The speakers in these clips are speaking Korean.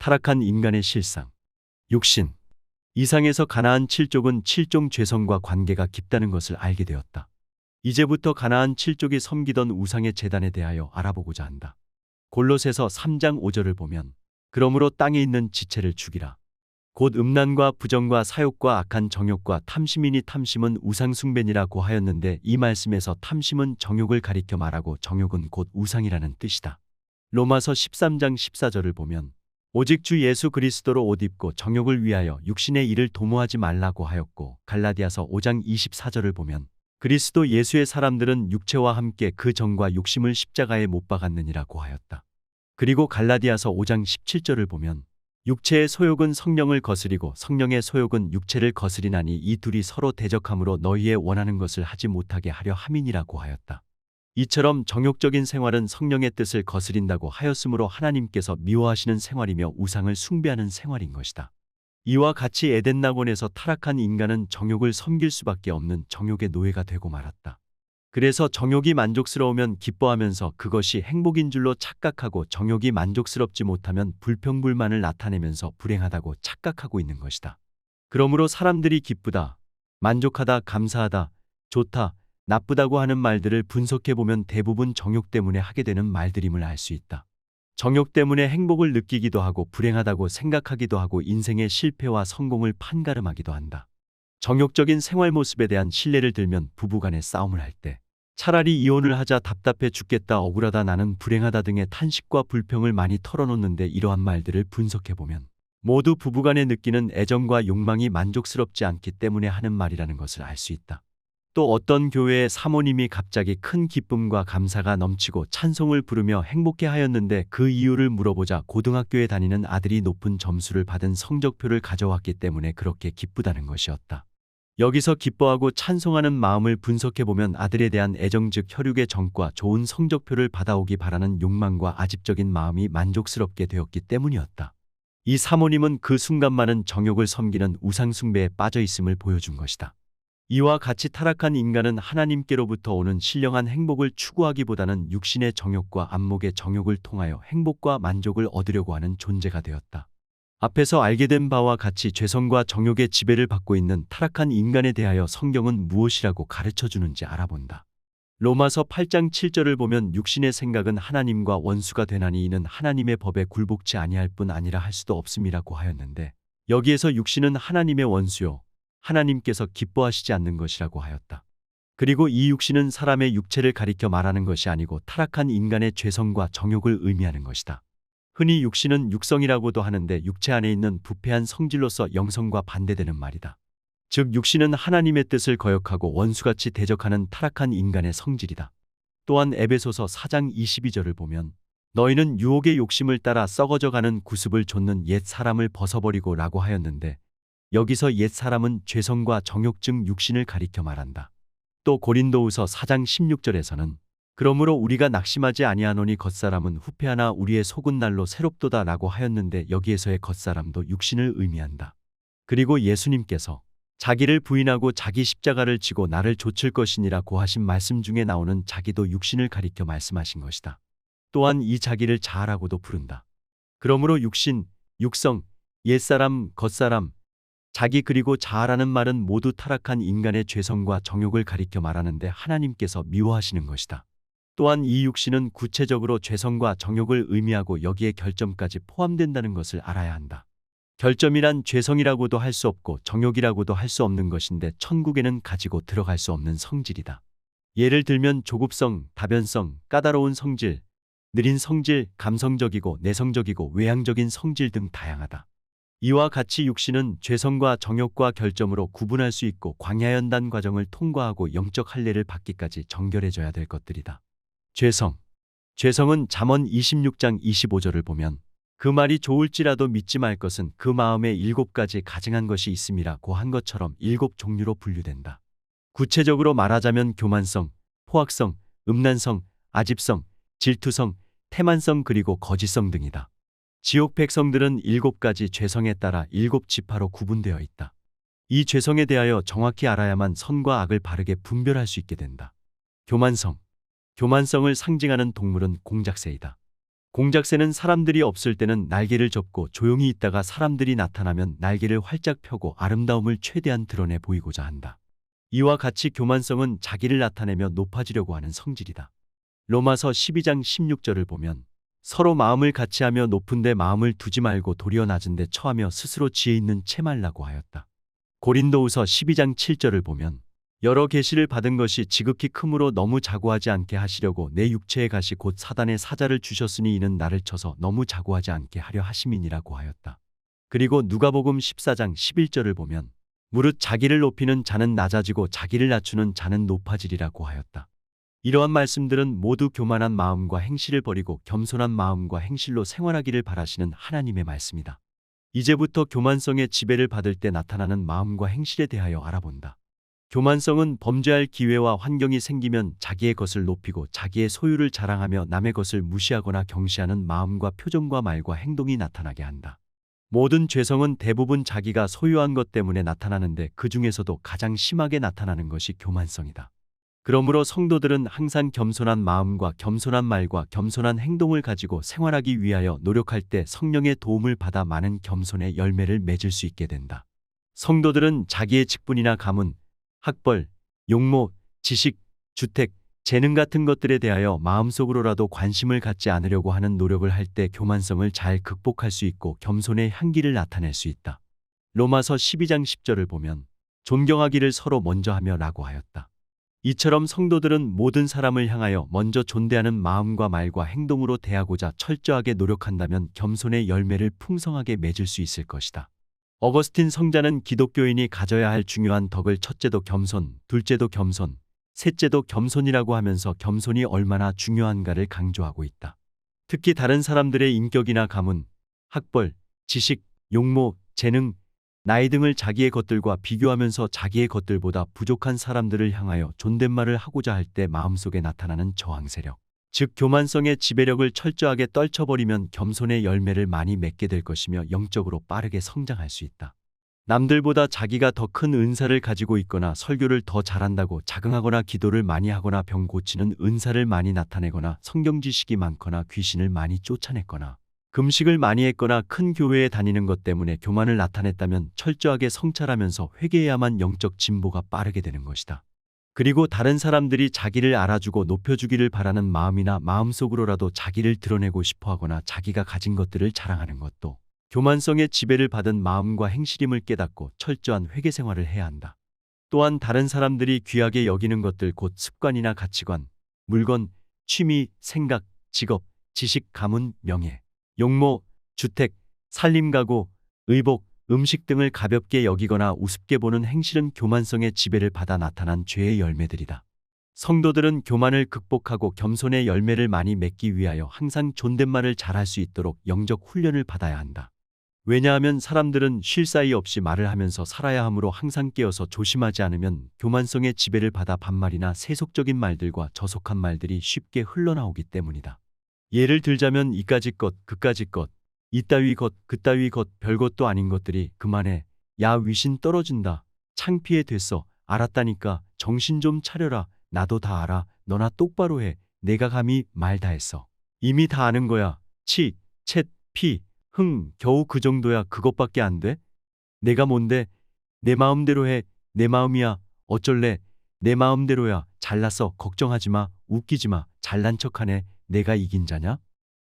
타락한 인간의 실상. 육신. 이상에서 가나안 7족은 7종 죄성과 관계가 깊다는 것을 알게 되었다. 이제부터 가나안 7족이 섬기던 우상의 제단에 대하여 알아보고자 한다. 골로새서 3장 5절을 보면 그러므로 땅에 있는 지체를 죽이라. 곧 음란과 부정과 사욕과 악한 정욕과 탐심이니 탐심은 우상숭배니라고 하였는데 이 말씀에서 탐심은 정욕을 가리켜 말하고 정욕은 곧 우상이라는 뜻이다. 로마서 13장 14절을 보면 오직 주 예수 그리스도로 옷 입고 정욕을 위하여 육신의 일을 도모하지 말라고 하였고 갈라디아서 5장 24절을 보면 그리스도 예수의 사람들은 육체와 함께 그 정과 욕심을 십자가에 못 박았느니라고 하였다. 그리고 갈라디아서 5장 17절을 보면 육체의 소욕은 성령을 거스리고 성령의 소욕은 육체를 거스리나니 이 둘이 서로 대적함으로 너희의 원하는 것을 하지 못하게 하려 함이니라고 하였다. 이처럼 정욕적인 생활은 성령의 뜻을 거스린다고 하였으므로 하나님께서 미워하시는 생활이며 우상을 숭배하는 생활인 것이다. 이와 같이 에덴 낙원에서 타락한 인간은 정욕을 섬길 수밖에 없는 정욕의 노예가 되고 말았다. 그래서 정욕이 만족스러우면 기뻐하면서 그것이 행복인 줄로 착각하고 정욕이 만족스럽지 못하면 불평불만을 나타내면서 불행하다고 착각하고 있는 것이다. 그러므로 사람들이 기쁘다, 만족하다, 감사하다, 좋다, 나쁘다고 하는 말들을 분석해보면 대부분 정욕 때문에 하게 되는 말들임을 알 수 있다. 정욕 때문에 행복을 느끼기도 하고 불행하다고 생각하기도 하고 인생의 실패와 성공을 판가름하기도 한다. 정욕적인 생활 모습에 대한 신뢰를 들면 부부간의 싸움을 할 때 차라리 이혼을 하자, 답답해 죽겠다, 억울하다, 나는 불행하다 등의 탄식과 불평을 많이 털어놓는데 이러한 말들을 분석해보면 모두 부부간에 느끼는 애정과 욕망이 만족스럽지 않기 때문에 하는 말이라는 것을 알 수 있다. 또 어떤 교회의 사모님이 갑자기 큰 기쁨과 감사가 넘치고 찬송을 부르며 행복해 하였는데 그 이유를 물어보자 고등학교에 다니는 아들이 높은 점수를 받은 성적표를 가져왔기 때문에 그렇게 기쁘다는 것이었다. 여기서 기뻐하고 찬송하는 마음을 분석해보면 아들에 대한 애정 즉 혈육의 정과 좋은 성적표를 받아오기 바라는 욕망과 아집적인 마음이 만족스럽게 되었기 때문이었다. 이 사모님은 그 순간만은 정욕을 섬기는 우상숭배에 빠져 있음을 보여준 것이다. 이와 같이 타락한 인간은 하나님께로부터 오는 신령한 행복을 추구하기보다는 육신의 정욕과 안목의 정욕을 통하여 행복과 만족을 얻으려고 하는 존재가 되었다. 앞에서 알게 된 바와 같이 죄성과 정욕의 지배를 받고 있는 타락한 인간에 대하여 성경은 무엇이라고 가르쳐주는지 알아본다. 로마서 8장 7절을 보면 육신의 생각은 하나님과 원수가 되나니 이는 하나님의 법에 굴복치 아니할 뿐 아니라 할 수도 없음이라고 하였는데 여기에서 육신은 하나님의 원수요 하나님께서 기뻐하시지 않는 것이라고 하였다. 그리고 이 육신은 사람의 육체를 가리켜 말하는 것이 아니고 타락한 인간의 죄성과 정욕을 의미하는 것이다. 흔히 육신은 육성이라고도 하는데 육체 안에 있는 부패한 성질로서 영성과 반대되는 말이다. 즉 육신은 하나님의 뜻을 거역하고 원수같이 대적하는 타락한 인간의 성질이다. 또한 에베소서 4장 22절을 보면 너희는 유혹의 욕심을 따라 썩어져가는 구습을 좇는 옛 사람을 벗어버리고 라고 하였는데 여기서 옛 사람은 죄성과 정욕 즉 육신을 가리켜 말한다. 또 고린도후서 4장 16절에서는 그러므로 우리가 낙심하지 아니하노니 겉사람은 후패하나 우리의 속은 날로 새롭도다 라고 하였는데 여기에서의 겉사람도 육신을 의미한다. 그리고 예수님께서 자기를 부인하고 자기 십자가를 지고 나를 좇을 것이니라고 하신 말씀 중에 나오는 자기도 육신을 가리켜 말씀하신 것이다. 또한 이 자기를 자아라고도 부른다. 그러므로 육신, 육성, 옛사람, 겉사람, 자기 그리고 자아라는 말은 모두 타락한 인간의 죄성과 정욕을 가리켜 말하는데 하나님께서 미워하시는 것이다. 또한 이 육신은 구체적으로 죄성과 정욕을 의미하고 여기에 결점까지 포함된다는 것을 알아야 한다. 결점이란 죄성이라고도 할 수 없고 정욕이라고도 할 수 없는 것인데 천국에는 가지고 들어갈 수 없는 성질이다. 예를 들면 조급성, 다변성, 까다로운 성질, 느린 성질, 감성적이고 내성적이고 외향적인 성질 등 다양하다. 이와 같이 육신은 죄성과 정욕과 결점으로 구분할 수 있고 광야연단 과정을 통과하고 영적 할례를 받기까지 정결해져야 될 것들이다. 죄성. 죄성은 잠언 26장 25절을 보면 그 말이 좋을지라도 믿지 말 것은 그 마음에 7가지 가증한 것이 있음이라고 한 것처럼 7종류로 분류된다. 구체적으로 말하자면 교만성, 포악성, 음란성, 아집성, 질투성, 태만성 그리고 거짓성 등이다. 지옥 백성들은 7가지 죄성에 따라 7지파로 구분되어 있다. 이 죄성에 대하여 정확히 알아야만 선과 악을 바르게 분별할 수 있게 된다. 교만성. 교만성을 상징하는 동물은 공작새이다. 공작새는 사람들이 없을 때는 날개를 접고 조용히 있다가 사람들이 나타나면 날개를 활짝 펴고 아름다움을 최대한 드러내 보이고자 한다. 이와 같이 교만성은 자기를 나타내며 높아지려고 하는 성질이다. 로마서 12장 16절을 보면 서로 마음을 같이하며 높은 데 마음을 두지 말고 도리어 낮은 데 처하며 스스로 지혜 있는 채 말라고 하였다. 고린도후서 12장 7절을 보면 여러 계시를 받은 것이 지극히 크므로 너무 자고하지 않게 하시려고 내 육체의 가시 곧 사단의 사자를 주셨으니 이는 나를 쳐서 너무 자고하지 않게 하려 하심이니라고 하였다. 그리고 누가복음 14장 11절을 보면 무릇 자기를 높이는 자는 낮아지고 자기를 낮추는 자는 높아지리라고 하였다. 이러한 말씀들은 모두 교만한 마음과 행실을 버리고 겸손한 마음과 행실로 생활하기를 바라시는 하나님의 말씀이다. 이제부터 교만성의 지배를 받을 때 나타나는 마음과 행실에 대하여 알아본다. 교만성은 범죄할 기회와 환경이 생기면 자기의 것을 높이고 자기의 소유를 자랑하며 남의 것을 무시하거나 경시하는 마음과 표정과 말과 행동이 나타나게 한다. 모든 죄성은 대부분 자기가 소유한 것 때문에 나타나는데 그 중에서도 가장 심하게 나타나는 것이 교만성이다. 그러므로 성도들은 항상 겸손한 마음과 겸손한 말과 겸손한 행동을 가지고 생활하기 위하여 노력할 때 성령의 도움을 받아 많은 겸손의 열매를 맺을 수 있게 된다. 성도들은 자기의 직분이나 가문, 학벌, 용모, 지식, 주택, 재능 같은 것들에 대하여 마음속으로라도 관심을 갖지 않으려고 하는 노력을 할 때 교만성을 잘 극복할 수 있고 겸손의 향기를 나타낼 수 있다. 로마서 12장 10절을 보면 존경하기를 서로 먼저 하며 라고 하였다. 이처럼 성도들은 모든 사람을 향하여 먼저 존대하는 마음과 말과 행동으로 대하고자 철저하게 노력한다면 겸손의 열매를 풍성하게 맺을 수 있을 것이다. 어거스틴 성자는 기독교인이 가져야 할 중요한 덕을 첫째도 겸손, 둘째도 겸손, 셋째도 겸손이라고 하면서 겸손이 얼마나 중요한가를 강조하고 있다. 특히 다른 사람들의 인격이나 가문, 학벌, 지식, 용모, 재능, 나이 등을 자기의 것들과 비교하면서 자기의 것들보다 부족한 사람들을 향하여 존댓말을 하고자 할 때 마음속에 나타나는 저항세력, 즉 교만성의 지배력을 철저하게 떨쳐버리면 겸손의 열매를 많이 맺게 될 것이며 영적으로 빠르게 성장할 수 있다. 남들보다 자기가 더 큰 은사를 가지고 있거나 설교를 더 잘한다고 자긍하거나 기도를 많이 하거나 병 고치는 은사를 많이 나타내거나 성경 지식이 많거나 귀신을 많이 쫓아냈거나 금식을 많이 했거나 큰 교회에 다니는 것 때문에 교만을 나타냈다면 철저하게 성찰하면서 회개해야만 영적 진보가 빠르게 되는 것이다. 그리고 다른 사람들이 자기를 알아주고 높여주기를 바라는 마음이나 마음속으로라도 자기를 드러내고 싶어하거나 자기가 가진 것들을 자랑하는 것도 교만성의 지배를 받은 마음과 행실임을 깨닫고 철저한 회개 생활을 해야 한다. 또한 다른 사람들이 귀하게 여기는 것들 곧 습관이나 가치관, 물건, 취미, 생각, 직업, 지식, 가문, 명예, 용모, 주택, 살림가구, 의복, 음식 등을 가볍게 여기거나 우습게 보는 행실은 교만성의 지배를 받아 나타난 죄의 열매들이다. 성도들은 교만을 극복하고 겸손의 열매를 많이 맺기 위하여 항상 존댓말을 잘할 수 있도록 영적 훈련을 받아야 한다. 왜냐하면 사람들은 쉴 사이 없이 말을 하면서 살아야 하므로 항상 깨어서 조심하지 않으면 교만성의 지배를 받아 반말이나 세속적인 말들과 저속한 말들이 쉽게 흘러나오기 때문이다. 예를 들자면 이까지 것, 그까지 것, 이따위 것, 그따위 것, 별것도 아닌 것들이 그만해. 야 위신 떨어진다. 창피해 됐어. 알았다니까. 정신 좀 차려라. 나도 다 알아. 너나 똑바로 해. 내가 감히 말 다 했어. 이미 다 아는 거야. 치, 쳇, 피, 흥, 겨우 그 정도야. 그것밖에 안 돼? 내가 뭔데? 내 마음대로 해. 내 마음이야. 어쩔래? 내 마음대로야. 잘났어. 걱정하지 마. 웃기지 마. 잘난 척하네. 내가 이긴 자냐?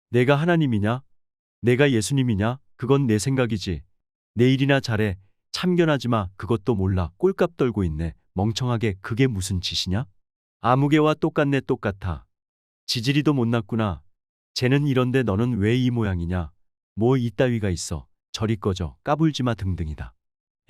내가 하나님이냐? 내가 예수님이냐? 그건 내 생각이지. 내 일이나 잘해. 참견하지 마. 그것도 몰라. 꼴값 떨고 있네. 멍청하게. 그게 무슨 짓이냐? 아무개와 똑같네. 똑같아. 지지리도 못났구나. 쟤는 이런데 너는 왜 이 모양이냐? 뭐 이따위가 있어. 저리 꺼져. 까불지 마 등등이다.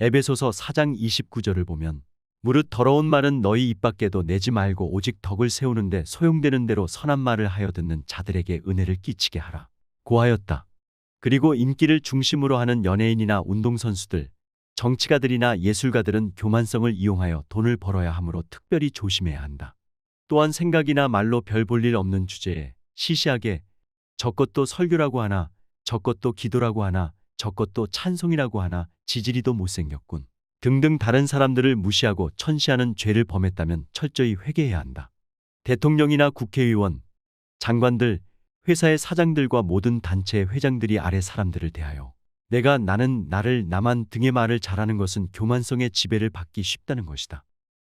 에베소서 4장 29절을 보면 무릇 더러운 말은 너희 입 밖에도 내지 말고 오직 덕을 세우는데 소용되는 대로 선한 말을 하여 듣는 자들에게 은혜를 끼치게 하라. 고하였다. 그리고 인기를 중심으로 하는 연예인이나 운동선수들, 정치가들이나 예술가들은 교만성을 이용하여 돈을 벌어야 하므로 특별히 조심해야 한다. 또한 생각이나 말로 별 볼 일 없는 주제에 시시하게 저것도 설교라고 하나, 저것도 기도라고 하나, 저것도 찬송이라고 하나, 지지리도 못생겼군 등등 다른 사람들을 무시하고 천시하는 죄를 범했다면 철저히 회개해야 한다. 대통령이나 국회의원, 장관들, 회사의 사장들과 모든 단체의 회장들이 아래 사람들을 대하여 내가 나는 나를 나만 등의 말을 잘하는 것은 교만성의 지배를 받기 쉽다는 것이다.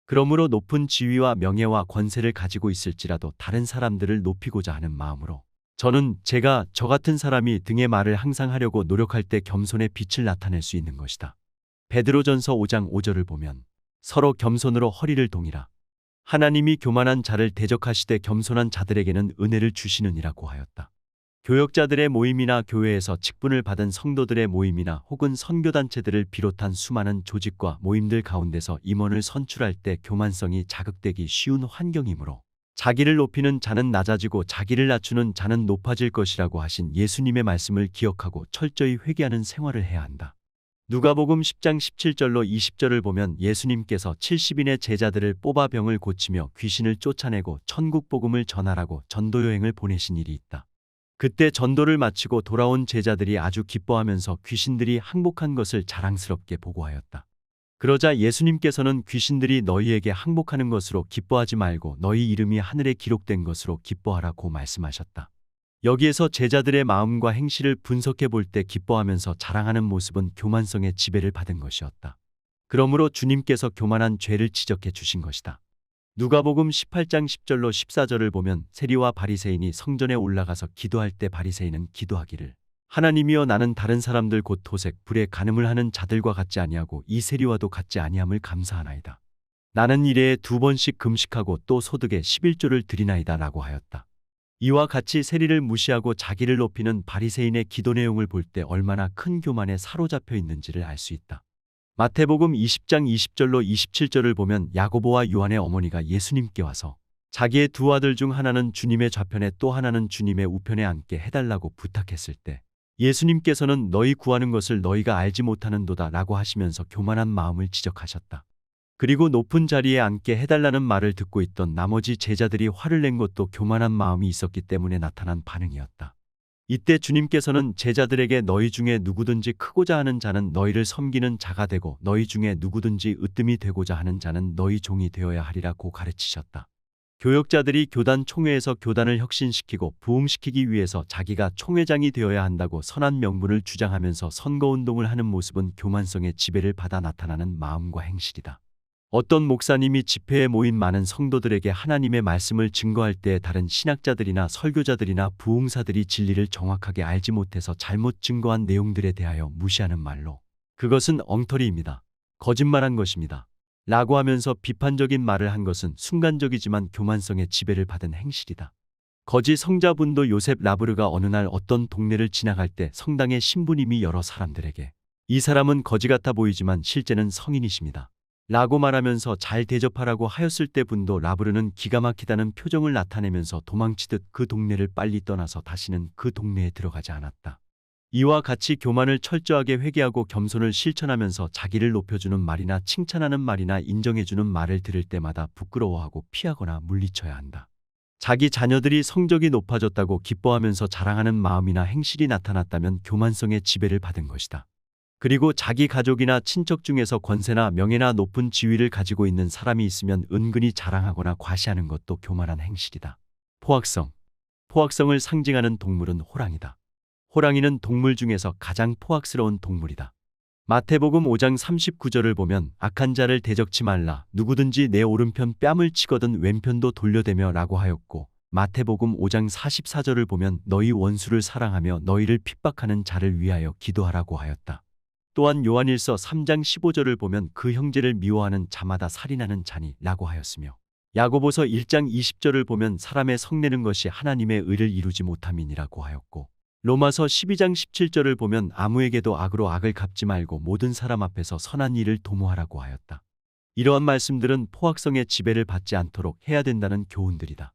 그러므로 높은 지위와 명예와 권세를 가지고 있을지라도 다른 사람들을 높이고자 하는 마음으로 저는 제가 저 같은 사람이 등의 말을 항상 하려고 노력할 때 겸손의 빛을 나타낼 수 있는 것이다. 베드로전서 5장 5절을 보면 서로 겸손으로 허리를 동이라. 하나님이 교만한 자를 대적하시되 겸손한 자들에게는 은혜를 주시느니라고 하였다. 교역자들의 모임이나 교회에서 직분을 받은 성도들의 모임이나 혹은 선교단체들을 비롯한 수많은 조직과 모임들 가운데서 임원을 선출할 때 교만성이 자극되기 쉬운 환경이므로 자기를 높이는 자는 낮아지고 자기를 낮추는 자는 높아질 것이라고 하신 예수님의 말씀을 기억하고 철저히 회개하는 생활을 해야 한다. 누가복음 10장 17절로 20절을 보면 예수님께서 70인의 제자들을 뽑아 병을 고치며 귀신을 쫓아내고 천국 복음을 전하라고 전도여행을 보내신 일이 있다. 그때 전도를 마치고 돌아온 제자들이 아주 기뻐하면서 귀신들이 항복한 것을 자랑스럽게 보고하였다. 그러자 예수님께서는 귀신들이 너희에게 항복하는 것으로 기뻐하지 말고 너희 이름이 하늘에 기록된 것으로 기뻐하라고 말씀하셨다. 여기에서 제자들의 마음과 행실을 분석해 볼 때 기뻐하면서 자랑하는 모습은 교만성의 지배를 받은 것이었다. 그러므로 주님께서 교만한 죄를 지적해 주신 것이다. 누가복음 18장 10절로 14절을 보면 세리와 바리새인이 성전에 올라가서 기도할 때 바리새인은 기도하기를 하나님이여 나는 다른 사람들 곧 토색 불에 간음을 하는 자들과 같지 아니하고 이 세리와도 같지 아니함을 감사하나이다. 나는 일해에 2번씩 금식하고 또 소득의 11조를 드리나이다 라고 하였다. 이와 같이 세리를 무시하고 자기를 높이는 바리새인의 기도 내용을 볼 때 얼마나 큰 교만에 사로잡혀 있는지를 알 수 있다. 마태복음 20장 20절로 27절을 보면 야고보와 요한의 어머니가 예수님께 와서 자기의 두 아들 중 하나는 주님의 좌편에 또 하나는 주님의 우편에 앉게 해달라고 부탁했을 때 예수님께서는 너희 구하는 것을 너희가 알지 못하는도다 라고 하시면서 교만한 마음을 지적하셨다. 그리고 높은 자리에 앉게 해달라는 말을 듣고 있던 나머지 제자들이 화를 낸 것도 교만한 마음이 있었기 때문에 나타난 반응이었다. 이때 주님께서는 제자들에게 너희 중에 누구든지 크고자 하는 자는 너희를 섬기는 자가 되고 너희 중에 누구든지 으뜸이 되고자 하는 자는 너희 종이 되어야 하리라고 가르치셨다. 교역자들이 교단 총회에서 교단을 혁신시키고 부흥시키기 위해서 자기가 총회장이 되어야 한다고 선한 명분을 주장하면서 선거운동을 하는 모습은 교만성의 지배를 받아 나타나는 마음과 행실이다. 어떤 목사님이 집회에 모인 많은 성도들에게 하나님의 말씀을 증거할 때 다른 신학자들이나 설교자들이나 부흥사들이 진리를 정확하게 알지 못해서 잘못 증거한 내용들에 대하여 무시하는 말로 그것은 엉터리입니다. 거짓말한 것입니다. 라고 하면서 비판적인 말을 한 것은 순간적이지만 교만성의 지배를 받은 행실이다. 거짓 성자분도 요셉 라브르가 어느 날 어떤 동네를 지나갈 때 성당의 신부님이 여러 사람들에게 이 사람은 거지 같아 보이지만 실제는 성인이십니다. 라고 말하면서 잘 대접하라고 하였을 때 분도 라브르는 기가 막히다는 표정을 나타내면서 도망치듯 그 동네를 빨리 떠나서 다시는 그 동네에 들어가지 않았다. 이와 같이 교만을 철저하게 회개하고 겸손을 실천하면서 자기를 높여주는 말이나 칭찬하는 말이나 인정해주는 말을 들을 때마다 부끄러워하고 피하거나 물리쳐야 한다. 자기 자녀들이 성적이 높아졌다고 기뻐하면서 자랑하는 마음이나 행실이 나타났다면 교만성의 지배를 받은 것이다. 그리고 자기 가족이나 친척 중에서 권세나 명예나 높은 지위를 가지고 있는 사람이 있으면 은근히 자랑하거나 과시하는 것도 교만한 행실이다. 포악성. 포악성을 상징하는 동물은 호랑이다. 호랑이는 동물 중에서 가장 포악스러운 동물이다. 마태복음 5장 39절을 보면 악한 자를 대적치 말라 누구든지 내 오른편 뺨을 치거든 왼편도 돌려대며 라고 하였고 마태복음 5장 44절을 보면 너희 원수를 사랑하며 너희를 핍박하는 자를 위하여 기도하라고 하였다. 또한 요한일서 3장 15절을 보면 그 형제를 미워하는 자마다 살인하는 자니 라고 하였으며 야고보서 1장 20절을 보면 사람의 성내는 것이 하나님의 의를 이루지 못함이니라고 하였고 로마서 12장 17절을 보면 아무에게도 악으로 악을 갚지 말고 모든 사람 앞에서 선한 일을 도모하라고 하였다. 이러한 말씀들은 포악성의 지배를 받지 않도록 해야 된다는 교훈들이다.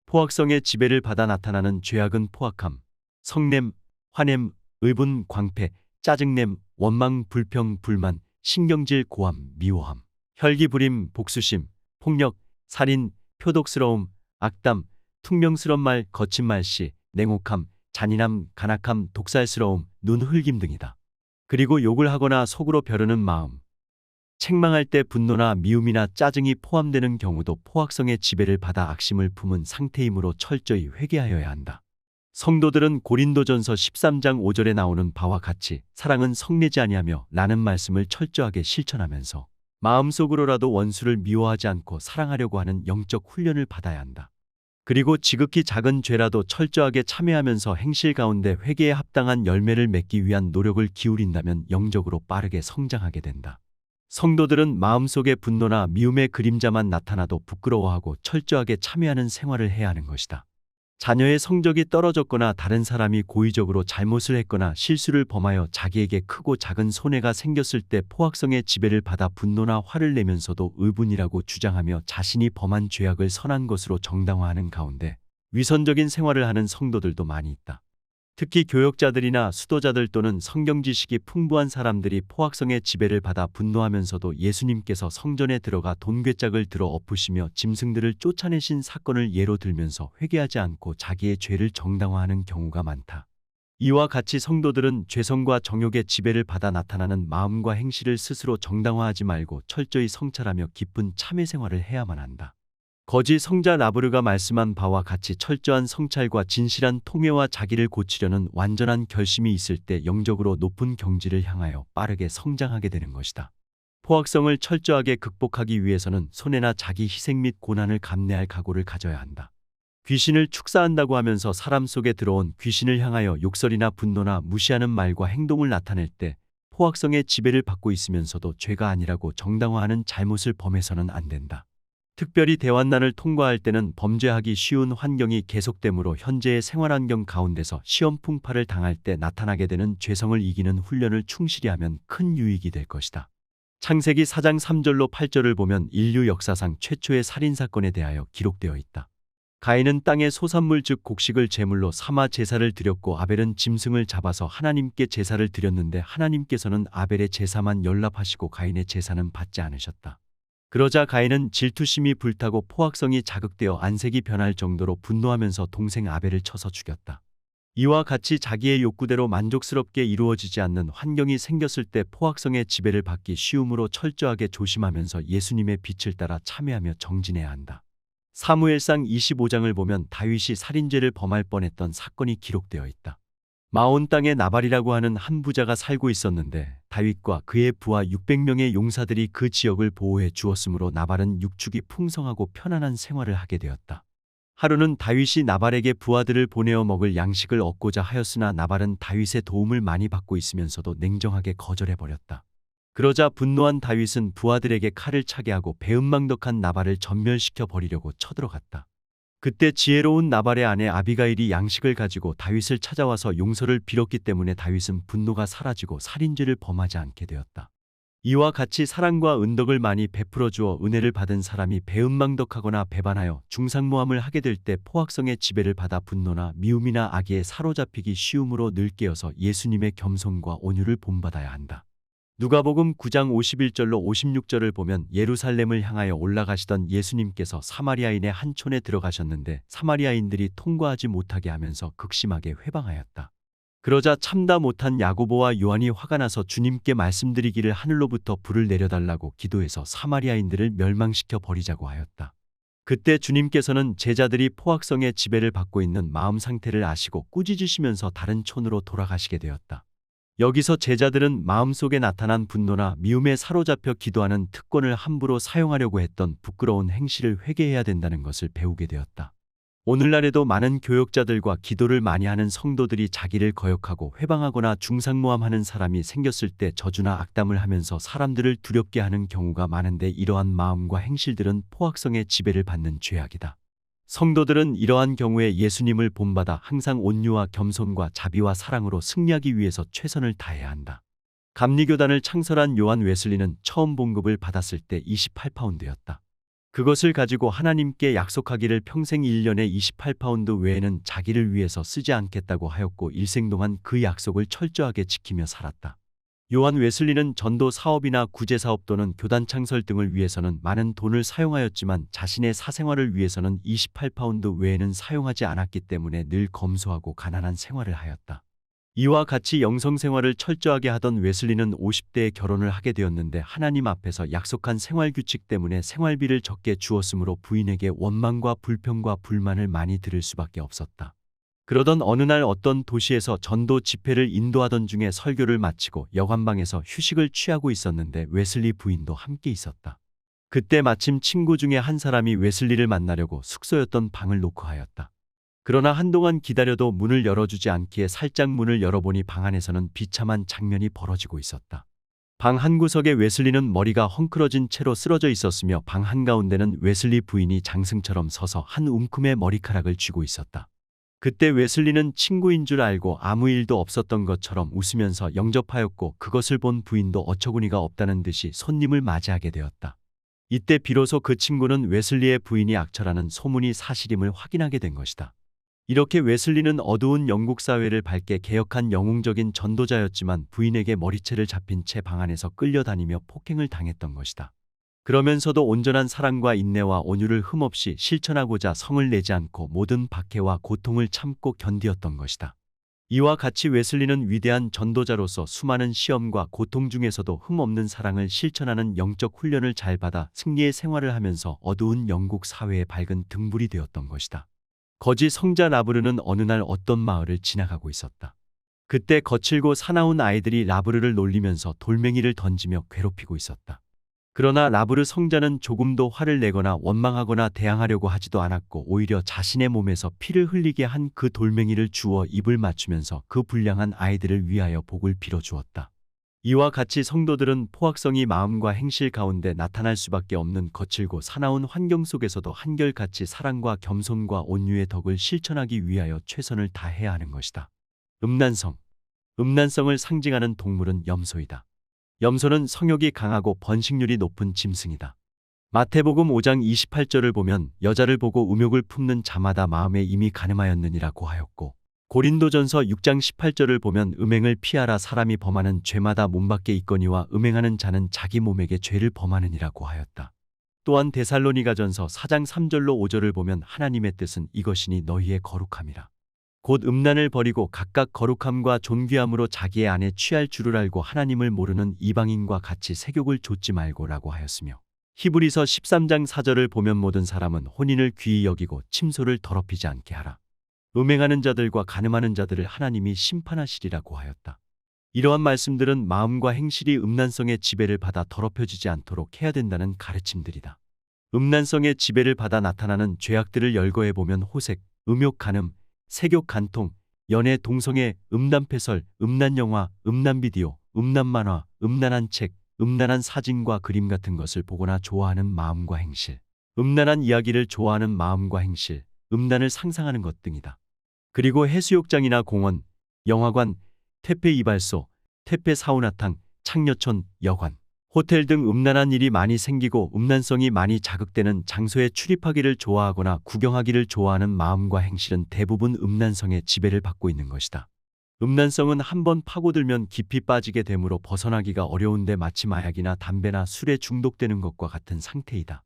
포악성의 지배를 받아 나타나는 죄악은 포악함, 성냄, 화냄, 의분, 광패, 짜증냄, 원망, 불평, 불만, 신경질, 고함, 미워함, 혈기부림, 복수심, 폭력, 살인, 표독스러움, 악담, 퉁명스런 말, 거친 말씨, 냉혹함, 잔인함, 간악함, 독살스러움, 눈 흘김 등이다. 그리고 욕을 하거나 속으로 벼르는 마음, 책망할 때 분노나 미움이나 짜증이 포함되는 경우도 포악성의 지배를 받아 악심을 품은 상태이므로 철저히 회개하여야 한다. 성도들은 고린도전서 13장 5절에 나오는 바와 같이 사랑은 성내지 아니하며 라는 말씀을 철저하게 실천하면서 마음속으로라도 원수를 미워하지 않고 사랑하려고 하는 영적 훈련을 받아야 한다. 그리고 지극히 작은 죄라도 철저하게 참회하면서 행실 가운데 회개에 합당한 열매를 맺기 위한 노력을 기울인다면 영적으로 빠르게 성장하게 된다. 성도들은 마음속에 분노나 미움의 그림자만 나타나도 부끄러워하고 철저하게 참회하는 생활을 해야 하는 것이다. 자녀의 성적이 떨어졌거나 다른 사람이 고의적으로 잘못을 했거나 실수를 범하여 자기에게 크고 작은 손해가 생겼을 때 포악성의 지배를 받아 분노나 화를 내면서도 의분이라고 주장하며 자신이 범한 죄악을 선한 것으로 정당화하는 가운데 위선적인 생활을 하는 성도들도 많이 있다. 특히 교역자들이나 수도자들 또는 성경 지식이 풍부한 사람들이 포악성의 지배를 받아 분노하면서도 예수님께서 성전에 들어가 돈괴짝을 들어 엎으시며 짐승들을 쫓아내신 사건을 예로 들면서 회개하지 않고 자기의 죄를 정당화하는 경우가 많다. 이와 같이 성도들은 죄성과 정욕의 지배를 받아 나타나는 마음과 행실을 스스로 정당화하지 말고 철저히 성찰하며 깊은 참회 생활을 해야만 한다. 거짓 성자 라브르가 말씀한 바와 같이 철저한 성찰과 진실한 통회와 자기를 고치려는 완전한 결심이 있을 때 영적으로 높은 경지를 향하여 빠르게 성장하게 되는 것이다. 포악성을 철저하게 극복하기 위해서는 손해나 자기 희생 및 고난을 감내할 각오를 가져야 한다. 귀신을 축사한다고 하면서 사람 속에 들어온 귀신을 향하여 욕설이나 분노나 무시하는 말과 행동을 나타낼 때 포악성의 지배를 받고 있으면서도 죄가 아니라고 정당화하는 잘못을 범해서는 안 된다. 특별히 대환난을 통과할 때는 범죄하기 쉬운 환경이 계속되므로 현재의 생활환경 가운데서 시험 풍파를 당할 때 나타나게 되는 죄성을 이기는 훈련을 충실히 하면 큰 유익이 될 것이다. 창세기 4장 3절로 8절을 보면 인류 역사상 최초의 살인사건에 대하여 기록되어 있다. 가인은 땅의 소산물 즉 곡식을 제물로 삼아 제사를 드렸고 아벨은 짐승을 잡아서 하나님께 제사를 드렸는데 하나님께서는 아벨의 제사만 연락하시고 가인의 제사는 받지 않으셨다. 그러자 가인은 질투심이 불타고 포악성이 자극되어 안색이 변할 정도로 분노하면서 동생 아벨을 쳐서 죽였다. 이와 같이 자기의 욕구대로 만족스럽게 이루어지지 않는 환경이 생겼을 때 포악성의 지배를 받기 쉬우므로 철저하게 조심하면서 예수님의 빛을 따라 참회하며 정진해야 한다. 사무엘상 25장을 보면 다윗이 살인죄를 범할 뻔했던 사건이 기록되어 있다. 마온 땅에 나발이라고 하는 한 부자가 살고 있었는데 다윗과 그의 부하 600명의 용사들이 그 지역을 보호해 주었으므로 나발은 육축이 풍성하고 편안한 생활을 하게 되었다. 하루는 다윗이 나발에게 부하들을 보내어 먹을 양식을 얻고자 하였으나 나발은 다윗의 도움을 많이 받고 있으면서도 냉정하게 거절해버렸다. 그러자 분노한 다윗은 부하들에게 칼을 차게 하고 배은망덕한 나발을 전멸시켜 버리려고 쳐들어갔다. 그때 지혜로운 나발의 아내 아비가일이 양식을 가지고 다윗을 찾아와서 용서를 빌었기 때문에 다윗은 분노가 사라지고 살인죄를 범하지 않게 되었다. 이와 같이 사랑과 은덕을 많이 베풀어 주어 은혜를 받은 사람이 배은망덕하거나 배반하여 중상모함을 하게 될 때 포악성의 지배를 받아 분노나 미움이나 악에 사로잡히기 쉬움으로 늘 깨어서 예수님의 겸손과 온유를 본받아야 한다. 누가복음 9장 51절로 56절을 보면 예루살렘을 향하여 올라가시던 예수님께서 사마리아인의 한 촌에 들어가셨는데 사마리아인들이 통과하지 못하게 하면서 극심하게 회방하였다. 그러자 참다 못한 야고보와 요한이 화가 나서 주님께 말씀드리기를 하늘로부터 불을 내려달라고 기도해서 사마리아인들을 멸망시켜 버리자고 하였다. 그때 주님께서는 제자들이 포악성의 지배를 받고 있는 마음 상태를 아시고 꾸짖으시면서 다른 촌으로 돌아가시게 되었다. 여기서 제자들은 마음속에 나타난 분노나 미움에 사로잡혀 기도하는 특권을 함부로 사용하려고 했던 부끄러운 행실을 회개해야 된다는 것을 배우게 되었다. 오늘날에도 많은 교역자들과 기도를 많이 하는 성도들이 자기를 거역하고 회방하거나 중상모함하는 사람이 생겼을 때 저주나 악담을 하면서 사람들을 두렵게 하는 경우가 많은데 이러한 마음과 행실들은 포악성의 지배를 받는 죄악이다. 성도들은 이러한 경우에 예수님을 본받아 항상 온유와 겸손과 자비와 사랑으로 승리하기 위해서 최선을 다해야 한다. 감리교단을 창설한 요한 웨슬리는 처음 봉급을 받았을 때 28파운드였다. 그것을 가지고 하나님께 약속하기를 평생 1년에 28파운드 외에는 자기를 위해서 쓰지 않겠다고 하였고 일생 동안 그 약속을 철저하게 지키며 살았다. 요한 웨슬리는 전도 사업이나 구제 사업 또는 교단 창설 등을 위해서는 많은 돈을 사용하였지만 자신의 사생활을 위해서는 28파운드 외에는 사용하지 않았기 때문에 늘 검소하고 가난한 생활을 하였다. 이와 같이 영성 생활을 철저하게 하던 웨슬리는 50대에 결혼을 하게 되었는데 하나님 앞에서 약속한 생활 규칙 때문에 생활비를 적게 주었으므로 부인에게 원망과 불평과 불만을 많이 들을 수밖에 없었다. 그러던 어느 날 어떤 도시에서 전도 집회를 인도하던 중에 설교를 마치고 여관방에서 휴식을 취하고 있었는데 웨슬리 부인도 함께 있었다. 그때 마침 친구 중에 한 사람이 웨슬리를 만나려고 숙소였던 방을 노크하였다. 그러나 한동안 기다려도 문을 열어주지 않기에 살짝 문을 열어보니 방 안에서는 비참한 장면이 벌어지고 있었다. 방 한구석에 웨슬리는 머리가 헝클어진 채로 쓰러져 있었으며 방 한가운데는 웨슬리 부인이 장승처럼 서서 한 움큼의 머리카락을 쥐고 있었다. 그때 웨슬리는 친구인 줄 알고 아무 일도 없었던 것처럼 웃으면서 영접하였고 그것을 본 부인도 어처구니가 없다는 듯이 손님을 맞이하게 되었다. 이때 비로소 그 친구는 웨슬리의 부인이 악처라는 소문이 사실임을 확인하게 된 것이다. 이렇게 웨슬리는 어두운 영국 사회를 밝게 개혁한 영웅적인 전도자였지만 부인에게 머리채를 잡힌 채 방 안에서 끌려다니며 폭행을 당했던 것이다. 그러면서도 온전한 사랑과 인내와 온유를 흠없이 실천하고자 성을 내지 않고 모든 박해와 고통을 참고 견디었던 것이다. 이와 같이 웨슬리는 위대한 전도자로서 수많은 시험과 고통 중에서도 흠없는 사랑을 실천하는 영적 훈련을 잘 받아 승리의 생활을 하면서 어두운 영국 사회의 밝은 등불이 되었던 것이다. 거지 성자 라브르는 어느 날 어떤 마을을 지나가고 있었다. 그때 거칠고 사나운 아이들이 라브르를 놀리면서 돌멩이를 던지며 괴롭히고 있었다. 그러나 라브르 성자는 조금도 화를 내거나 원망하거나 대항하려고 하지도 않았고 오히려 자신의 몸에서 피를 흘리게 한 그 돌멩이를 주워 입을 맞추면서 그 불량한 아이들을 위하여 복을 빌어주었다. 이와 같이 성도들은 포악성이 마음과 행실 가운데 나타날 수밖에 없는 거칠고 사나운 환경 속에서도 한결같이 사랑과 겸손과 온유의 덕을 실천하기 위하여 최선을 다해야 하는 것이다. 음란성. 음란성을 상징하는 동물은 염소이다. 염소는 성욕이 강하고 번식률이 높은 짐승이다. 마태복음 5장 28절을 보면 여자를 보고 음욕을 품는 자마다 마음에 이미 간음하였느니라고 하였고 고린도전서 6장 18절을 보면 음행을 피하라 사람이 범하는 죄마다 몸 밖에 있거니와 음행하는 자는 자기 몸에게 죄를 범하느니라고 하였다. 또한 데살로니가전서 4장 3절로 5절을 보면 하나님의 뜻은 이것이니 너희의 거룩함이라. 곧 음란을 버리고 각각 거룩함과 존귀함으로 자기의 안에 취할 줄을 알고 하나님을 모르는 이방인과 같이 세욕을 좇지 말고라고 하였으며 히브리서 13장 4절을 보면 모든 사람은 혼인을 귀히 여기고 침소를 더럽히지 않게 하라. 음행하는 자들과 간음하는 자들을 하나님이 심판하시리라고 하였다. 이러한 말씀들은 마음과 행실이 음란성의 지배를 받아 더럽혀지지 않도록 해야 된다는 가르침들이다. 음란성의 지배를 받아 나타나는 죄악들을 열거해보면 호색, 음욕, 간음, 색욕, 간통, 연애, 동성애, 음란패설, 음란영화, 음란비디오, 음란만화, 음란한 책, 음란한 사진과 그림 같은 것을 보거나 좋아하는 마음과 행실, 음란한 이야기를 좋아하는 마음과 행실, 음란을 상상하는 것 등이다. 그리고 해수욕장이나 공원, 영화관, 퇴폐 이발소, 퇴폐 사우나탕, 창녀촌, 여관, 호텔 등 음란한 일이 많이 생기고 음란성이 많이 자극되는 장소에 출입하기를 좋아하거나 구경하기를 좋아하는 마음과 행실은 대부분 음란성의 지배를 받고 있는 것이다. 음란성은 한번 파고들면 깊이 빠지게 되므로 벗어나기가 어려운데 마치 마약이나 담배나 술에 중독되는 것과 같은 상태이다.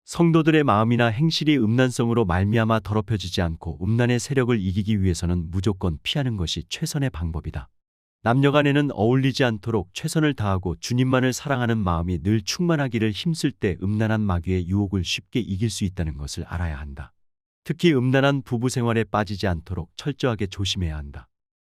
성도들의 마음이나 행실이 음란성으로 말미암아 더럽혀지지 않고 음란의 세력을 이기기 위해서는 무조건 피하는 것이 최선의 방법이다. 남녀간에는 어울리지 않도록 최선을 다하고 주님만을 사랑하는 마음이 늘 충만하기를 힘쓸 때 음란한 마귀의 유혹을 쉽게 이길 수 있다는 것을 알아야 한다. 특히 음란한 부부 생활에 빠지지 않도록 철저하게 조심해야 한다.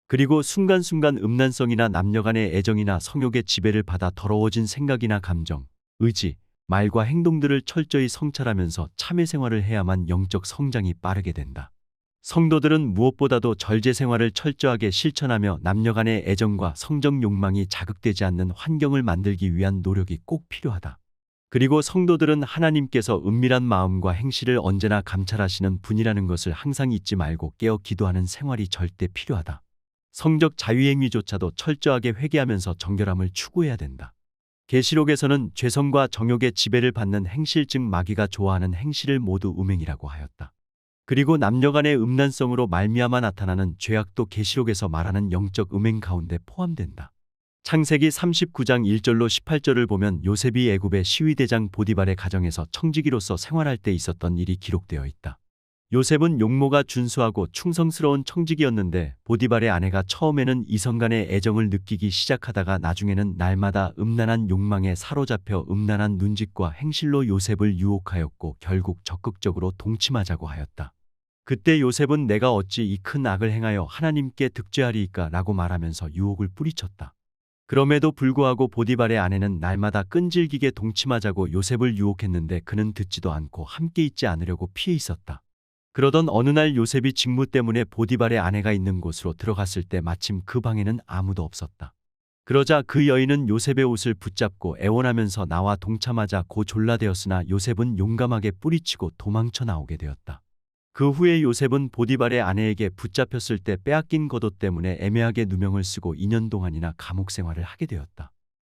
그리고 순간순간 음란성이나 남녀간의 애정이나 성욕의 지배를 받아 더러워진 생각이나 감정, 의지, 말과 행동들을 철저히 성찰하면서 참회 생활을 해야만 영적 성장이 빠르게 된다. 성도들은 무엇보다도 절제 생활을 철저하게 실천하며 남녀간의 애정과 성적 욕망이 자극되지 않는 환경을 만들기 위한 노력이 꼭 필요하다. 그리고 성도들은 하나님께서 은밀한 마음과 행실을 언제나 감찰하시는 분이라는 것을 항상 잊지 말고 깨어 기도하는 생활이 절대 필요하다. 성적 자유행위조차도 철저하게 회개하면서 정결함을 추구해야 된다. 계시록에서는 죄성과 정욕의 지배를 받는 행실 즉 마귀가 좋아하는 행실을 모두 음행이라고 하였다. 그리고 남녀간의 음란성으로 말미암아 나타나는 죄악도 계시록에서 말하는 영적 음행 가운데 포함된다. 창세기 39장 1절로 18절을 보면 요셉이 애굽의 시위대장 보디발의 가정에서 청지기로서 생활할 때 있었던 일이 기록되어 있다. 요셉은 용모가 준수하고 충성스러운 청지기였는데 보디발의 아내가 처음에는 이성간의 애정을 느끼기 시작하다가 나중에는 날마다 음란한 욕망에 사로잡혀 음란한 눈짓과 행실로 요셉을 유혹하였고 결국 적극적으로 동침하자고 하였다. 그때 요셉은 내가 어찌 이 큰 악을 행하여 하나님께 득죄하리이까 라고 말하면서 유혹을 뿌리쳤다. 그럼에도 불구하고 보디발의 아내는 날마다 끈질기게 동침하자고 요셉을 유혹했는데 그는 듣지도 않고 함께 있지 않으려고 피해 있었다. 그러던 어느 날 요셉이 직무 때문에 보디발의 아내가 있는 곳으로 들어갔을 때 마침 그 방에는 아무도 없었다. 그러자 그 여인은 요셉의 옷을 붙잡고 애원하면서 나와 동참하자 고 졸라대었으나 요셉은 용감하게 뿌리치고 도망쳐 나오게 되었다. 그 후에 요셉은 보디발의 아내에게 붙잡혔을 때 빼앗긴 겉옷 때문에 애매하게 누명을 쓰고 2년 동안이나 감옥 생활을 하게 되었다.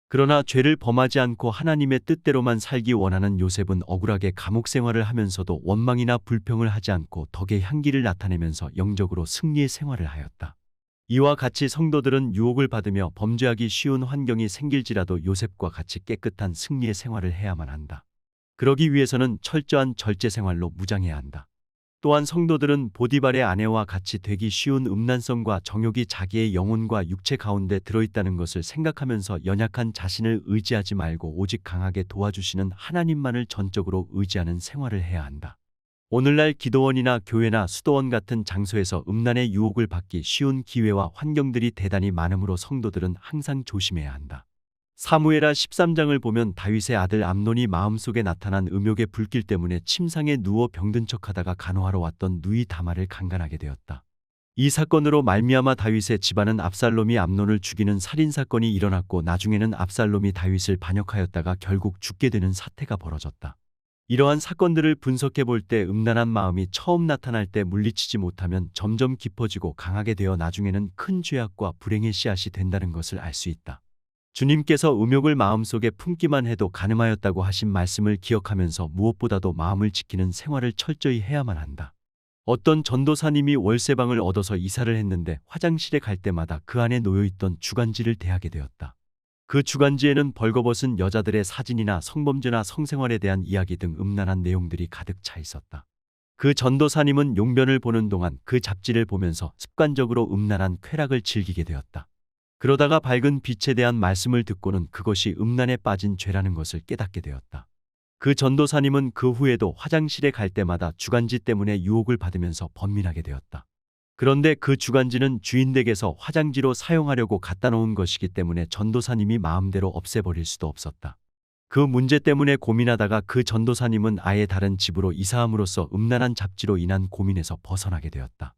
그러나 죄를 범하지 않고 하나님의 뜻대로만 살기 원하는 요셉은 억울하게 감옥 생활을 하면서도 원망이나 불평을 하지 않고 덕의 향기를 나타내면서 영적으로 승리의 생활을 하였다. 이와 같이 성도들은 유혹을 받으며 범죄하기 쉬운 환경이 생길지라도 요셉과 같이 깨끗한 승리의 생활을 해야만 한다. 그러기 위해서는 철저한 절제 생활로 무장해야 한다. 또한 성도들은 보디발의 아내와 같이 되기 쉬운 음란성과 정욕이 자기의 영혼과 육체 가운데 들어있다는 것을 생각하면서 연약한 자신을 의지하지 말고 오직 강하게 도와주시는 하나님만을 전적으로 의지하는 생활을 해야 한다. 오늘날 기도원이나 교회나 수도원 같은 장소에서 음란의 유혹을 받기 쉬운 기회와 환경들이 대단히 많으므로 성도들은 항상 조심해야 한다. 사무엘하 13장을 보면 다윗의 아들 암논이 마음속에 나타난 음욕의 불길 때문에 침상에 누워 병든 척하다가 간호하러 왔던 누이 다말을 강간하게 되었다. 이 사건으로 말미암아 다윗의 집안은 압살롬이 암논을 죽이는 살인사건이 일어났고 나중에는 압살롬이 다윗을 반역하였다가 결국 죽게 되는 사태가 벌어졌다. 이러한 사건들을 분석해 볼 때 음란한 마음이 처음 나타날 때 물리치지 못하면 점점 깊어지고 강하게 되어 나중에는 큰 죄악과 불행의 씨앗이 된다는 것을 알 수 있다. 주님께서 음욕을 마음속에 품기만 해도 간음하였다고 하신 말씀을 기억하면서 무엇보다도 마음을 지키는 생활을 철저히 해야만 한다. 어떤 전도사님이 월세방을 얻어서 이사를 했는데 화장실에 갈 때마다 그 안에 놓여있던 주간지를 대하게 되었다. 그 주간지에는 벌거벗은 여자들의 사진이나 성범죄나 성생활에 대한 이야기 등 음란한 내용들이 가득 차 있었다. 그 전도사님은 용변을 보는 동안 그 잡지를 보면서 습관적으로 음란한 쾌락을 즐기게 되었다. 그러다가 밝은 빛에 대한 말씀을 듣고는 그것이 음란에 빠진 죄라는 것을 깨닫게 되었다. 그 전도사님은 그 후에도 화장실에 갈 때마다 주간지 때문에 유혹을 받으면서 번민하게 되었다. 그런데 그 주간지는 주인 댁에서 화장지로 사용하려고 갖다 놓은 것이기 때문에 전도사님이 마음대로 없애버릴 수도 없었다. 그 문제 때문에 고민하다가 그 전도사님은 아예 다른 집으로 이사함으로써 음란한 잡지로 인한 고민에서 벗어나게 되었다.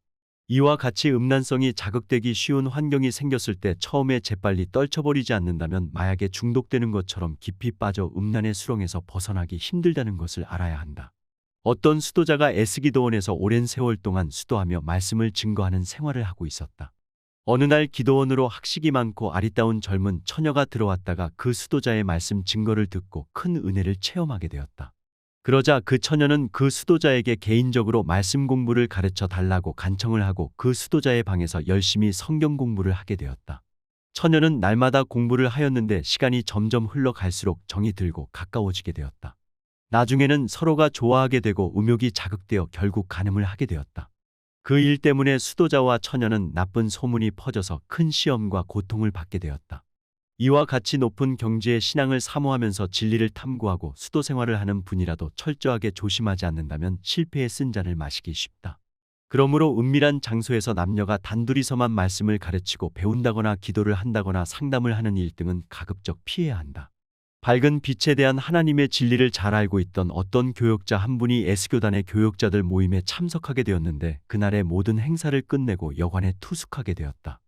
이와 같이 음란성이 자극되기 쉬운 환경이 생겼을 때 처음에 재빨리 떨쳐버리지 않는다면 마약에 중독되는 것처럼 깊이 빠져 음란의 수렁에서 벗어나기 힘들다는 것을 알아야 한다. 어떤 수도자가 에스기도원에서 오랜 세월 동안 수도하며 말씀을 증거하는 생활을 하고 있었다. 어느 날 기도원으로 학식이 많고 아리따운 젊은 처녀가 들어왔다가 그 수도자의 말씀 증거를 듣고 큰 은혜를 체험하게 되었다. 그러자 그 처녀는 그 수도자에게 개인적으로 말씀 공부를 가르쳐 달라고 간청을 하고 그 수도자의 방에서 열심히 성경 공부를 하게 되었다. 처녀는 날마다 공부를 하였는데 시간이 점점 흘러갈수록 정이 들고 가까워지게 되었다. 나중에는 서로가 좋아하게 되고 음욕이 자극되어 결국 간음을 하게 되었다. 그 일 때문에 수도자와 처녀는 나쁜 소문이 퍼져서 큰 시험과 고통을 받게 되었다. 이와 같이 높은 경지의 신앙을 사모하면서 진리를 탐구하고 수도 생활을 하는 분이라도 철저하게 조심하지 않는다면 실패의 쓴 잔을 마시기 쉽다. 그러므로 은밀한 장소에서 남녀가 단둘이서만 말씀을 가르치고 배운다거나 기도를 한다거나 상담을 하는 일 등은 가급적 피해야 한다. 밝은 빛에 대한 하나님의 진리를 잘 알고 있던 어떤 교역자 한 분이 S교단의 교역자들 모임에 참석하게 되었는데 그날의 모든 행사를 끝내고 여관에 투숙하게 되었다.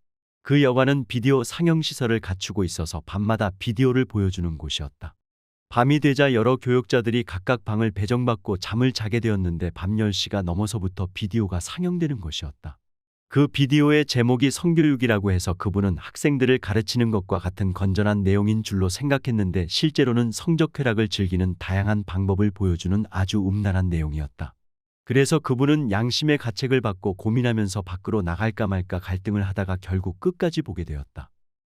그 여관은 비디오 상영시설을 갖추고 있어서 밤마다 비디오를 보여주는 곳이었다. 밤이 되자 여러 교역자들이 각각 방을 배정받고 잠을 자게 되었는데 밤 10시가 넘어서부터 비디오가 상영되는 것이었다. 그 비디오의 제목이 성교육이라고 해서 그분은 학생들을 가르치는 것과 같은 건전한 내용인 줄로 생각했는데 실제로는 성적 쾌락을 즐기는 다양한 방법을 보여주는 아주 음란한 내용이었다. 그래서 그분은 양심의 가책을 받고 고민하면서 밖으로 나갈까 말까 갈등을 하다가 결국 끝까지 보게 되었다.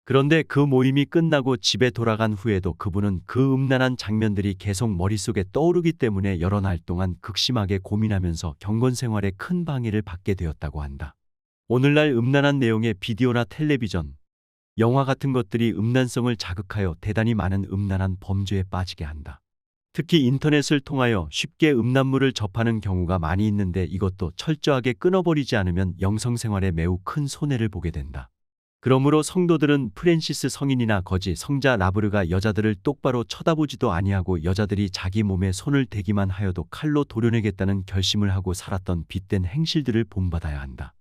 그런데 그 모임이 끝나고 집에 돌아간 후에도 그분은 그 음란한 장면들이 계속 머릿속에 떠오르기 때문에 여러 날 동안 극심하게 고민하면서 경건 생활에 큰 방해를 받게 되었다고 한다. 오늘날 음란한 내용의 비디오나 텔레비전, 영화 같은 것들이 음란성을 자극하여 대단히 많은 음란한 범죄에 빠지게 한다. 특히 인터넷을 통하여 쉽게 음란물을 접하는 경우가 많이 있는데 이것도 철저하게 끊어버리지 않으면 영성생활에 매우 큰 손해를 보게 된다. 그러므로 성도들은 프랜시스 성인이나 거지 성자 라브르가 여자들을 똑바로 쳐다보지도 아니하고 여자들이 자기 몸에 손을 대기만 하여도 칼로 도려내겠다는 결심을 하고 살았던 빗된 행실들을 본받아야 한다.